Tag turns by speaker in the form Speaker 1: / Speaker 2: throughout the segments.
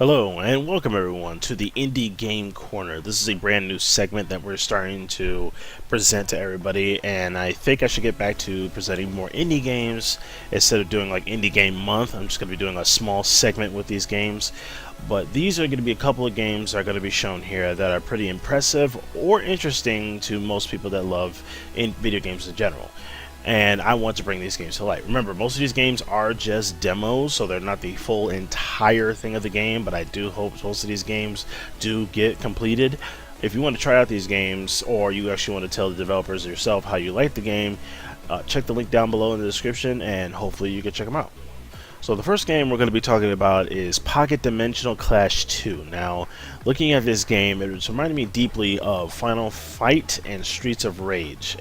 Speaker 1: Hello and welcome everyone to the Indie Game Corner. This is a brand new segment that we're starting to present to everybody, and I think I should get back to presenting more indie games instead of doing like Indie Game Month. I'm just going to be doing a small segment with these games, but these are going to be a couple of games that are going to be shown here that are pretty impressive or interesting to most people that love video games in general. And I want to bring these games to light. Remember, most of these games are just demos, so they're not the full entire thing of the game, but I do hope most of these games do get completed. If you want to try out these games, or you actually want to tell the developers yourself how you like the game, check the link down below in the description, and hopefully you can check them out. So the first game we're going to be talking about is Pocket Dimensional Clash 2. Now, looking at this game, it reminded me deeply of Final Fight and Streets of Rage,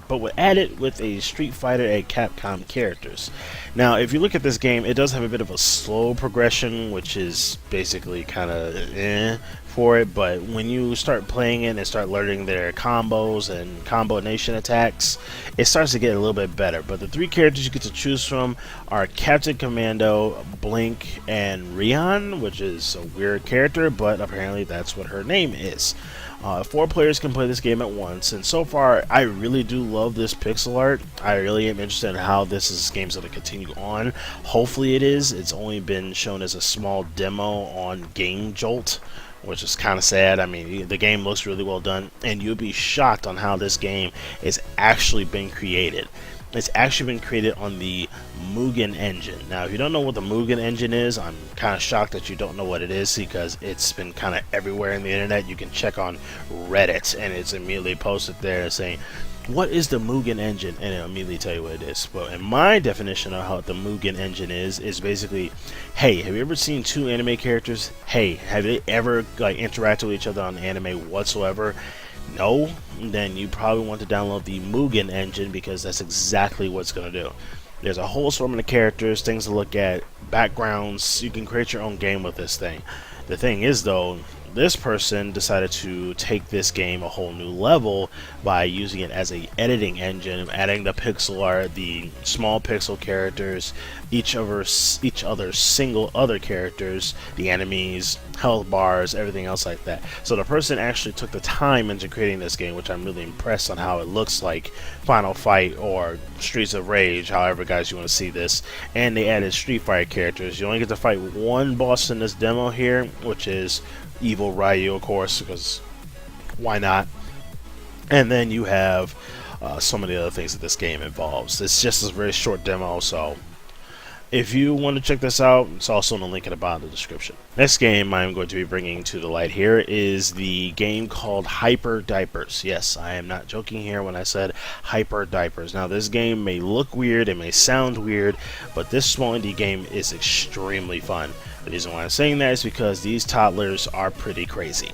Speaker 1: but would add it with a Street Fighter and Capcom characters. Now, if you look at this game, it does have a bit of a slow progression, which is basically kind of for it, but when you start playing it and start learning their combos and combination attacks, it starts to get a little bit better. But the three characters you get to choose from are Captain Commando, Blink, and Rion, which is a weird character, but apparently that's what her name is. 4 players can play this game at once, and so far I really do love this pixel art. I really am interested in how this game's going to continue on. Hopefully it is. It's only been shown as a small demo on Game Jolt, which is kind of sad. I mean, the game looks really well done, and you'll be shocked on how this game is actually been created. It's actually been created on the Mugen engine. Now, if you don't know what the Mugen engine is, I'm kind of shocked that you don't know what it is, because it's been kind of everywhere in the internet. You can check on Reddit, and it's immediately posted there saying, what is the Mugen engine? And it'll immediately tell you what it is. But in my definition of how the Mugen engine is basically, hey, have you ever seen 2 anime characters? Hey, have they ever like interacted with each other on anime whatsoever? No? Then you probably want to download the Mugen engine, because that's exactly what's going to do. There's a whole swarm of characters, things to look at, backgrounds. You can create your own game with this thing. The thing is, though, this person decided to take this game a whole new level by using it as a editing engine, adding the pixel art, the small pixel characters, each other's single other characters, the enemies, health bars, everything else like that. So the person actually took the time into creating this game, which I'm really impressed on how it looks like Final Fight or Streets of Rage, however guys you want to see this. And they added Street Fighter characters. You only get to fight one boss in this demo here, which is Evil Ryu, of course, because why not? And then you have so many other things that this game involves. It's just a very short demo, so if you want to check this out, it's also in the link in the bottom of the description. Next game I'm going to be bringing to the light here is the game called Hyper Diapers. Yes, I am not joking here when I said Hyper Diapers. Now, this game may look weird, it may sound weird, but this small indie game is extremely fun. The reason why I'm saying that is because these toddlers are pretty crazy.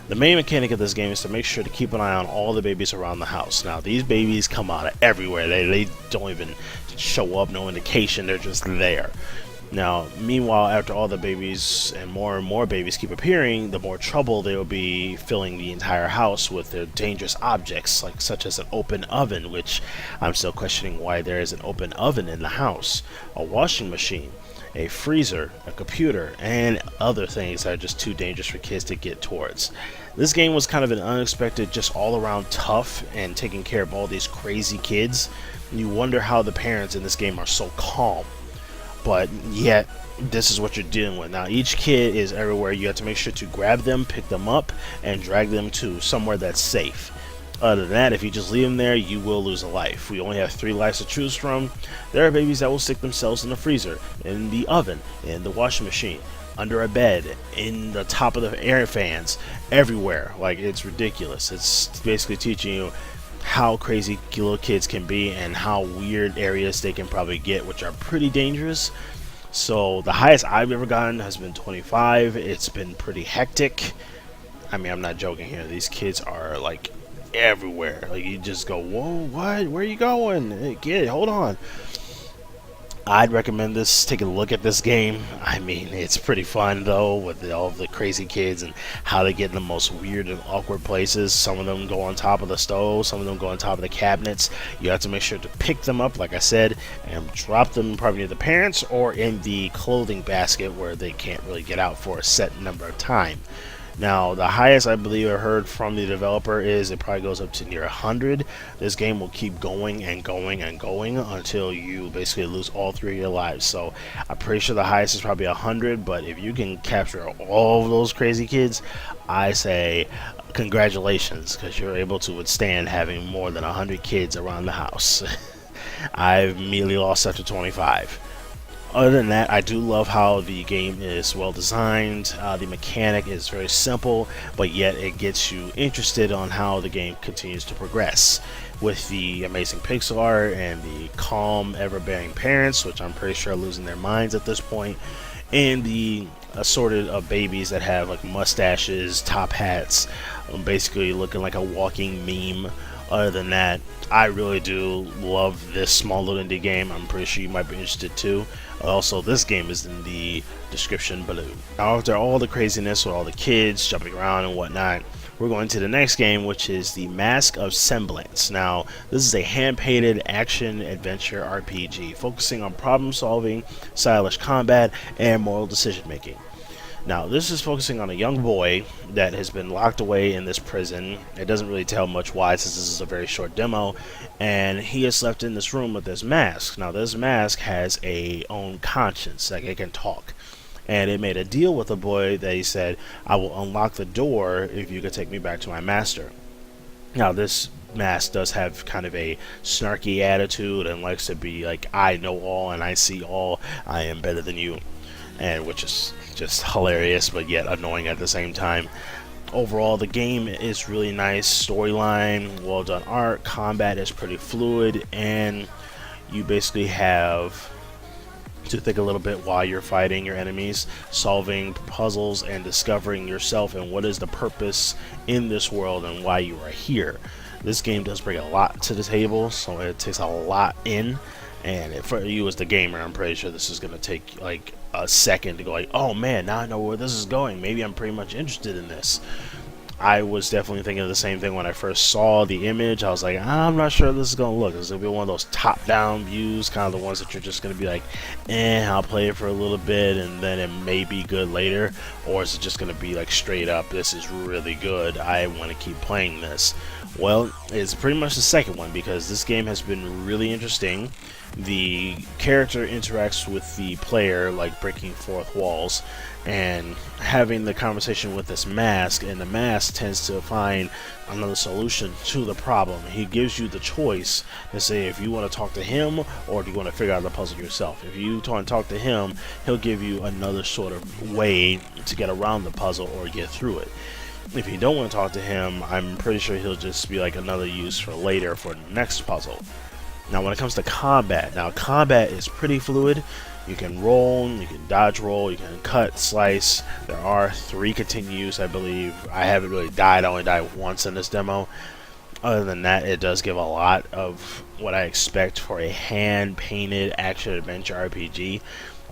Speaker 1: The main mechanic of this game is to make sure to keep an eye on all the babies around the house. Now, these babies come out of everywhere. They don't even show up, no indication, they're just there. Now, meanwhile, after all the babies and more babies keep appearing, the more trouble they will be filling the entire house with their dangerous objects, like such as an open oven, which I'm still questioning why there is an open oven in the house, a washing machine, a freezer, a computer, and other things that are just too dangerous for kids to get towards. This game was kind of an unexpected, just all around tough and taking care of all these crazy kids. You wonder how the parents in this game are so calm, but yet this is what you're dealing with. Now, each kid is everywhere. You have to make sure to grab them, pick them up, and drag them to somewhere that's safe. Other than that, if you just leave them there, you will lose a life. We only have 3 lives to choose from. There are babies that will stick themselves in the freezer, in the oven, in the washing machine, under a bed, in the top of the air fans, everywhere. Like, it's ridiculous. It's basically teaching you how crazy little kids can be and how weird areas they can probably get, which are pretty dangerous. So the highest I've ever gotten has been 25. It's been pretty hectic. I mean, I'm not joking here. These kids are like everywhere. Like, you just go, whoa, what? Where are you going? Hey, kid, hold on. I'd recommend this. Take a look at this game. I mean, it's pretty fun though, with all of the crazy kids and how they get in the most weird and awkward places. Some of them go on top of the stove, some of them go on top of the cabinets. You have to make sure to pick them up, like I said, and drop them probably near the parents or in the clothing basket where they can't really get out for a set number of time. Now, the highest I believe I heard from the developer is it probably goes up to near 100. This game will keep going and going and going until you basically lose all 3 of your lives. So I'm pretty sure the highest is probably 100, but if you can capture all of those crazy kids, I say congratulations, because you're able to withstand having more than 100 kids around the house. I've immediately lost after 25. Other than that, I do love how the game is well designed. The mechanic is very simple, but yet it gets you interested on how the game continues to progress. With the amazing pixel art and the calm, ever-bearing parents, which I'm pretty sure are losing their minds at this point, and the assorted of babies that have like mustaches, top hats, basically looking like a walking meme. Other than that, I really do love this small little indie game. I'm pretty sure you might be interested too. Also, this game is in the description below. After all the craziness with all the kids jumping around and whatnot, we're going to the next game, which is the Mask of Semblance. Now, this is a hand-painted action-adventure RPG focusing on problem-solving, stylish combat, and moral decision-making. Now, this is focusing on a young boy that has been locked away in this prison. It doesn't really tell much why, since this is a very short demo, and he is left in this room with this mask. Now, this mask has a own conscience, like it can talk. And it made a deal with the boy that he said, I will unlock the door if you could take me back to my master. Now, this mask does have kind of a snarky attitude and likes to be like, I know all and I see all, I am better than you. And which is just hilarious, but yet annoying at the same time. Overall, the game is really nice. Storyline, well done art, combat is pretty fluid, and you basically have to think a little bit while you're fighting your enemies, solving puzzles, and discovering yourself and what is the purpose in this world and why you are here. This game does bring a lot to the table, so it takes a lot in. And for you as the gamer, I'm pretty sure this is going to take like a second to go like, oh man, now I know where this is going. Maybe I'm pretty much interested in this. I was definitely thinking of the same thing when I first saw the image. I was like, I'm not sure this is going to look. It's going to be one of those top-down views, kind of the ones that you're just going to be like, I'll play it for a little bit and then it may be good later. Or is it just going to be like straight up, this is really good, I want to keep playing this. Well, it's pretty much the second one, because this game has been really interesting. The character interacts with the player like breaking fourth walls and having the conversation with this mask, and the mask tends to find another solution to the problem. He gives you the choice to say if you want to talk to him or do you want to figure out the puzzle yourself. If you want to talk to him, he'll give you another sort of way to get around the puzzle or get through it. If you don't want to talk to him, I'm pretty sure he'll just be like another use for later for the next puzzle. Now, when it comes to combat, combat is pretty fluid. You can roll, you can dodge roll, you can cut, slice. There are 3 continues, I believe. I haven't really died, I only died once in this demo. Other than that, it does give a lot of what I expect for a hand-painted action-adventure RPG.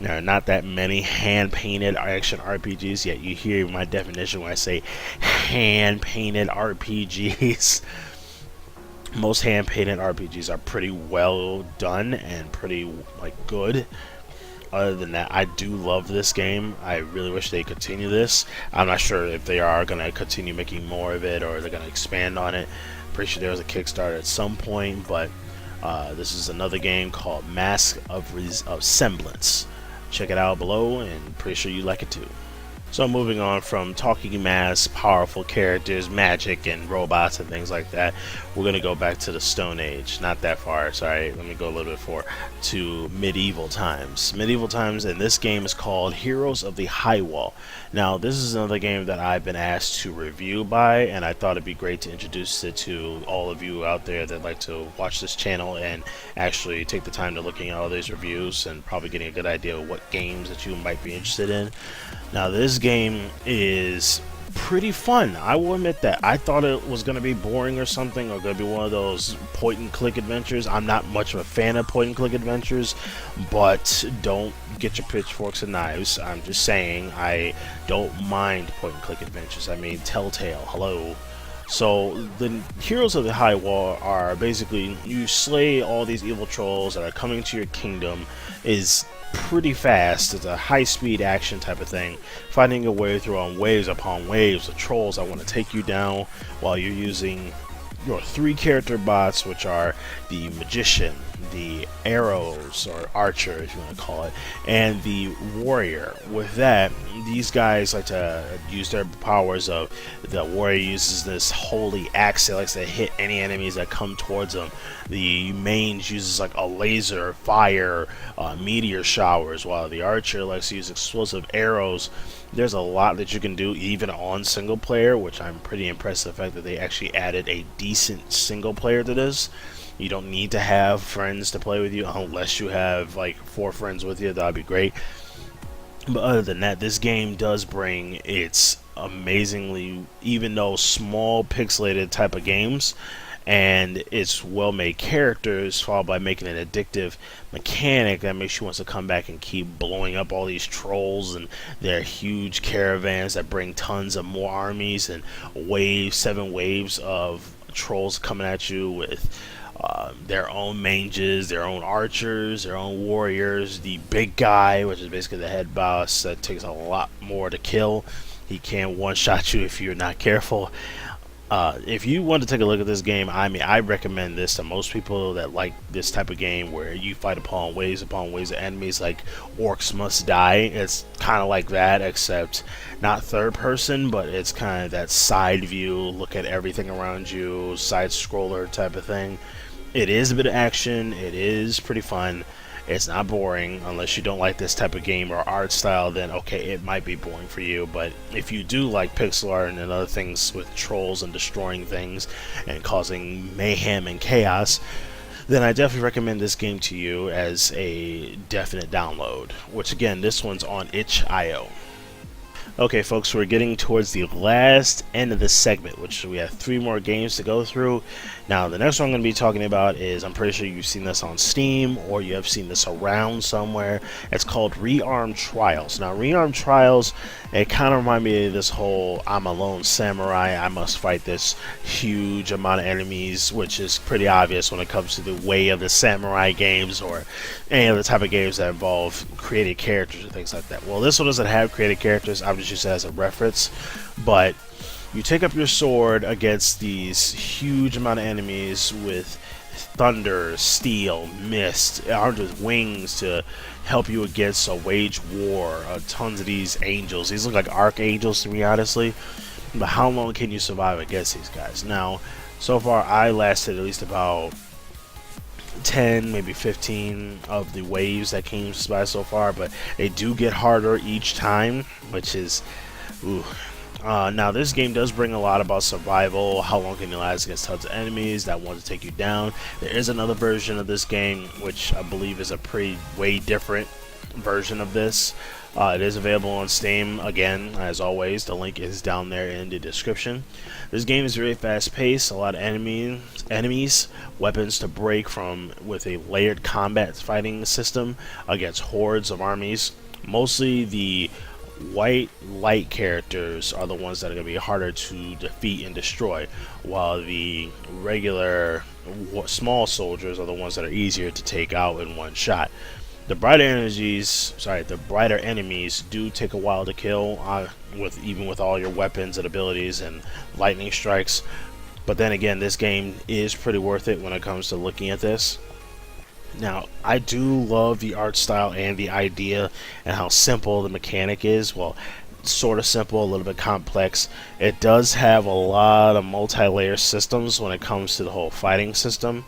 Speaker 1: There are not that many hand-painted action RPGs, yet you hear my definition when I say hand-painted RPGs. Most hand-painted RPGs are pretty well done and pretty good. Other than that, I do love this game. I really wish they continue this. I'm not sure if they are going to continue making more of it or they're going to expand on it. Pretty sure there was a Kickstarter at some point, but this is another game called Mask of Semblance. Check it out below, and pretty sure you like it too. So moving on from talking masks, powerful characters, magic, and robots and things like that, we're going to go back to the Stone Age. Not that far, sorry, let me go a little bit forward, to medieval times. Medieval times, and this game is called Heroes of the Highwall. Now, this is another game that I've been asked to review by, and I thought it'd be great to introduce it to all of you out there that like to watch this channel and actually take the time to looking at all these reviews and probably getting a good idea of what games that you might be interested in. Now, this game is pretty fun. I will admit that. I thought it was going to be boring or something, or going to be one of those point and click adventures. I'm not much of a fan of point and click adventures, but don't get your pitchforks and knives. I'm just saying I don't mind point and click adventures. I mean, Telltale, hello. So the heroes of the Highwall are basically you slay all these evil trolls that are coming to your kingdom. Is pretty fast. It's a high-speed action type of thing, fighting your way through on waves upon waves of trolls that want to take you down while you're using your 3 character bots, which are the magician, the arrows or archer if you want to call it, and the warrior. With that, these guys like to use their powers of the warrior uses this holy axe that likes to hit any enemies that come towards them. The mage uses like a laser, fire, meteor showers, while the archer likes to use explosive arrows. There's a lot that you can do even on single player, which I'm pretty impressed with the fact that they actually added a decent single player to this. You don't need to have friends to play with you unless you have like 4 friends with you. That'd be great. But other than that, this game does bring its amazingly, even though small pixelated type of games, and its well-made characters, followed by making an addictive mechanic that makes you want to come back and keep blowing up all these trolls and their huge caravans that bring tons of more armies and 7 waves of trolls coming at you with their own mages, their own archers, their own warriors, the big guy, which is basically the head boss that takes a lot more to kill. He can one-shot you if you're not careful. If you want to take a look at this game, I mean, I recommend this to most people that like this type of game where you fight upon waves of enemies like Orcs Must Die. It's kind of like that, except not third person, but it's kind of that side view, look at everything around you, side scroller type of thing. It is a bit of action, it is pretty fun. It's not boring. Unless you don't like this type of game or art style, then okay, it might be boring for you. But if you do like pixel art and other things with trolls and destroying things and causing mayhem and chaos, then I definitely recommend this game to you as a definite download. Which again, this one's on itch.io. Okay folks, we're getting towards the last end of this segment, which we have 3 more games to go through. Now the next one I'm going to be talking about is, I'm pretty sure you've seen this on Steam or you have seen this around somewhere. It's called Rearmed Trials. Now Rearmed Trials, it kind of reminds me of this whole I'm a lone samurai, I must fight this huge amount of enemies, which is pretty obvious when it comes to the way of the samurai games or any other type of games that involve created characters and things like that. Well, this one doesn't have created characters, I'm just using it as a reference, but you take up your sword against these huge amount of enemies with thunder, steel, mist, armed with wings to help you against a wage war. Tons of these angels. These look like archangels to me, honestly. But how long can you survive against these guys? Now, so far I lasted at least about 10, maybe 15 of the waves that came by so far, but they do get harder each time, which is ooh. Now this game does bring a lot about survival, how long can you last against tons of enemies that want to take you down. There is another version of this game which I believe is a pretty way different version of this. It is available on Steam, again, as always, the link is down there in the description. This game is very fast paced, a lot of enemies, weapons to break from with a layered combat fighting system against hordes of armies. Mostly the white light characters are the ones that are going to be harder to defeat and destroy, while the regular small soldiers are the ones that are easier to take out in one shot. The brighter enemies do take a while to kill, even with all your weapons and abilities and lightning strikes. But then again, this game is pretty worth it when it comes to looking at this. Now, I do love the art style and the idea and how simple the mechanic is. Well, sort of simple, a little bit complex. It does have a lot of multi-layer systems when it comes to the whole fighting system.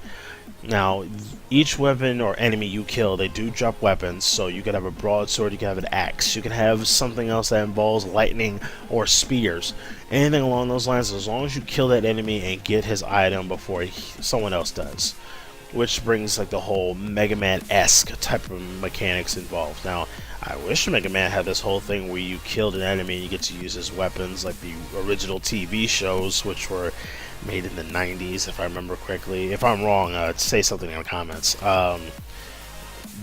Speaker 1: Now, each weapon or enemy you kill, they do drop weapons, so you can have a broadsword, you can have an axe, you can have something else that involves lightning or spears. Anything along those lines, as long as you kill that enemy and get his item before someone else does. which brings like the whole Mega Man-esque type of mechanics involved. Now, I wish Mega Man had this whole thing where you killed an enemy and you get to use his weapons, like the original TV shows, which were made in the 90s, if I remember correctly. If I'm wrong, say something in the comments.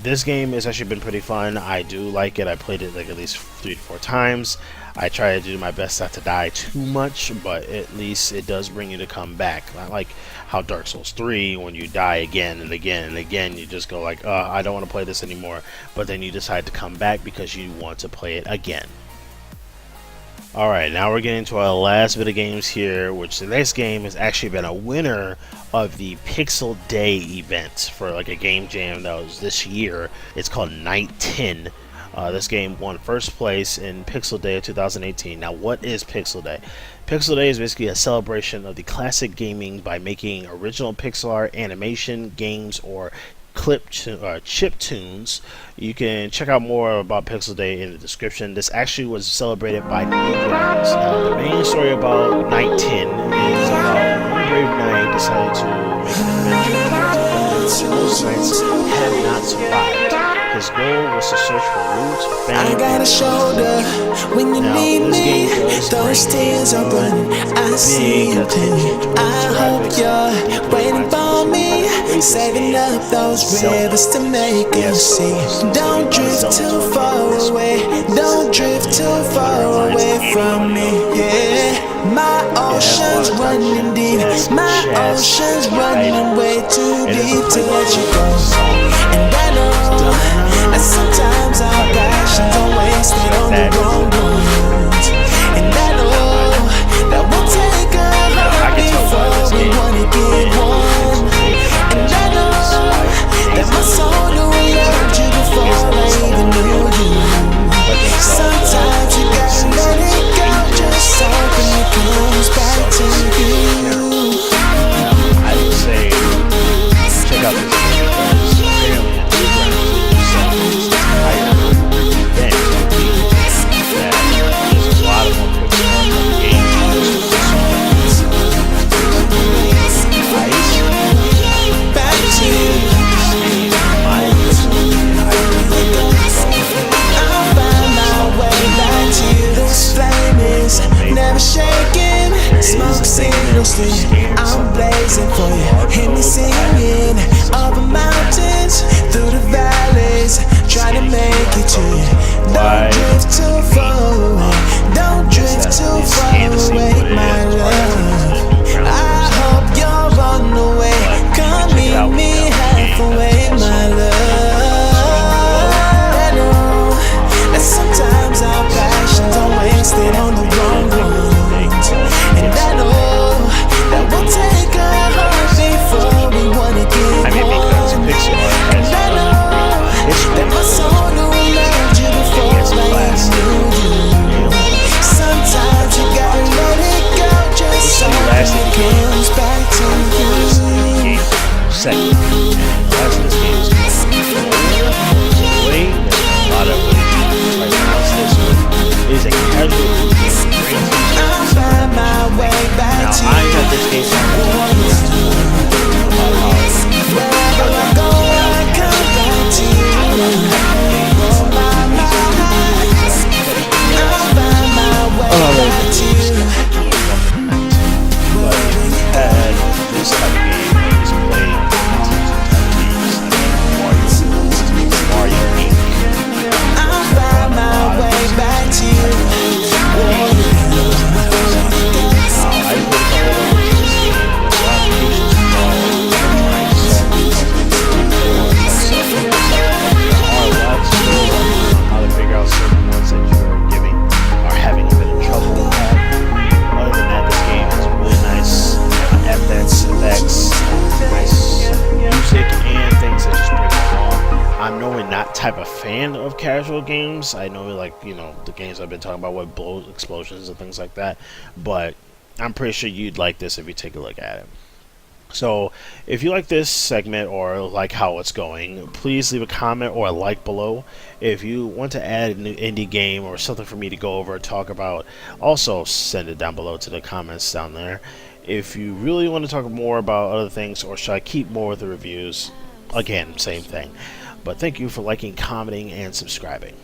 Speaker 1: This game has actually been pretty fun. I do like it. I played it like at least 3 to 4 times. I try to do my best not to die too much, but at least it does bring you to come back. Not like how Dark Souls 3, when you die again and again and again, you just go like, I don't want to play this anymore. But then you decide to come back because you want to play it again. Alright, now we're getting to our last bit of games here, which the next game has actually been a winner of the Pixel Day event for like a game jam that was this year. It's called Knightin. This game won first place in Pixel Day of 2018. Now, what is Pixel Day? Pixel Day is basically a celebration of the classic gaming by making original pixel art, animation, games, or chip tunes. You can check out more about Pixel Day in the description. This actually was celebrated by Newgrounds. Now, the main story about Knightin is about one brave knight decided to make an adventure towards a those knights had not survived. His goal was to search for loot, fame,
Speaker 2: I got a shoulder when you need me. Those tears are running, I see you clearly. I hope you're waiting for me, saving up those rivers to make you see. Don't drift too far away, don't drift too far away from me. Yeah, my ocean's running deep, my ocean's running way too deep to let you go. And I know that sometimes our passions are wasted on the wrong ones. And I know that we'll take a heart before we wanna get one. And I know that my soul knew I loved you before I even knew you. Sometimes you gotta let it go, just hoping it comes back to you.
Speaker 1: I would say check out this game because apparently
Speaker 2: I'm blazing for you, hear me singing over mountains, through the valleys, trying to make it to you. Don't drift too far away, don't drift too far away, my love. I hope you're on the way, come meet me halfway, my love. I know that sometimes our passions are wasted on the wrong ones, and I know that we'll take a heart before we wanna get one. And I know that my soul knew I loved you before I knew you. Sometimes you gotta let it go, just so it comes back to you.
Speaker 1: Second, as this game is going, a lot of like this one is a casual game.
Speaker 2: I'll find my way back to you.
Speaker 1: I have this game
Speaker 2: wherever I go, I come back to you. Oh my, I'll find my way back to you.
Speaker 1: But had this type of game is played Mario Inc.
Speaker 2: I'll find my way back to you.
Speaker 1: I played a couple of this game. There's a lot of patience involved. How to figure out certain ones that you are giving are having a bit of trouble at. Other than that, this game is really nice. FX, nice music, and things that just bring it along. I'm normally not type of fan of casual games. I know, like, you know, the games I've been talking about with blow explosions and things like that. But I'm pretty sure you'd like this if you take a look at it. So, if you like this segment or like how it's going, please leave a comment or a like below. If you want to add a new indie game or something for me to go over and talk about, also send it down below to the comments down there. If you really want to talk more about other things, or should I keep more of the reviews, again, same thing. But thank you for liking, commenting, and subscribing.